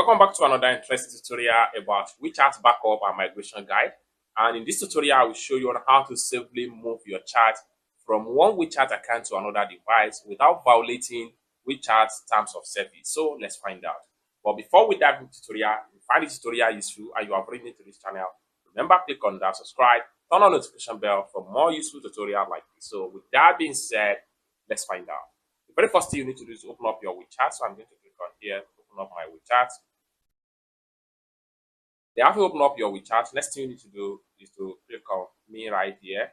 Welcome back to another interesting tutorial about WeChat backup and migration guide. And in this tutorial, I will show you on how to safely move your chat from one WeChat account to another device without violating WeChat's terms of service. So let's find out. But before we dive into the tutorial, if you find this tutorial useful and you are brand new to this channel, remember click on that subscribe, turn on the notification bell for more useful tutorials like this. So with that being said, let's find out. The very first thing you need to do is open up your WeChat. So I'm going to click on here, open up my WeChat. Then after you open up your WeChat, next thing you need to do is to click on me right here.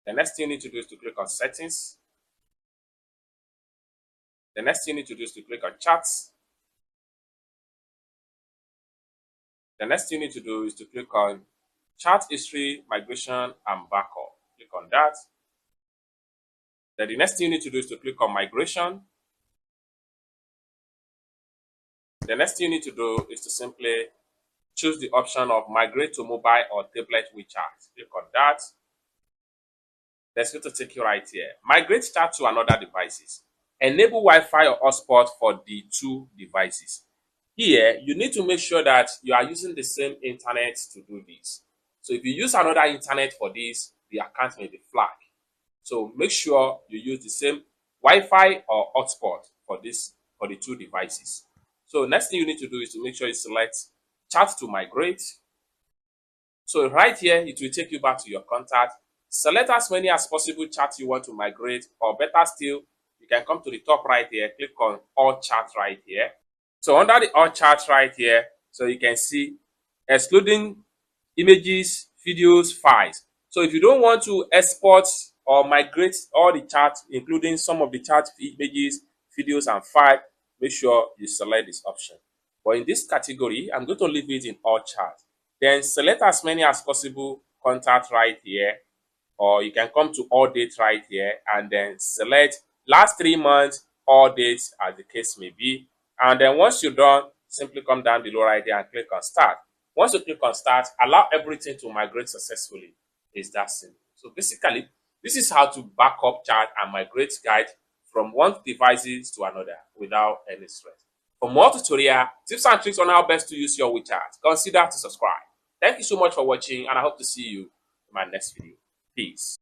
The next thing you need to do is to click on settings. The next thing you need to do is to click on chats. The next thing you need to do is to click on chat history, migration, and backup. Click on that. Then the next thing you need to do is to click on migration. The next thing you need to do is to simply choose the option of migrate to mobile or tablet WeChat. Click on that. That's going to take you right here. Migrate chat to another devices. Enable Wi-Fi or hotspot for the two devices. Here, you need to make sure that you are using the same internet to do this. So if you use another internet for this, the account may be flagged. So make sure you use the same Wi-Fi or hotspot for the two devices. So next thing you need to do is to make sure you select chat to migrate. So right here, it will take you back to your contact. Select as many as possible chats you want to migrate, or better still, you can come to the top right here, click on all chat right here. So under the all chat right here, so you can see excluding images, videos, files. So if you don't want to export or migrate all the chats, including some of the chat images, videos, and files, make sure you select this option. But in this category, I'm going to leave it in all chat. Then select as many as possible contact right here, or you can come to all dates right here and then select last 3 months, all dates as the case may be. And then once you're done, simply come down below right here and click on start. Once you click on start, allow everything to migrate successfully. It's that simple. So basically, this is how to back up chat and migrate guide from one devices to another without any stress. For more tutorial tips and tricks on how best to use your WeChat, consider to subscribe. Thank you so much for watching, and I hope to see you in my next video. Peace.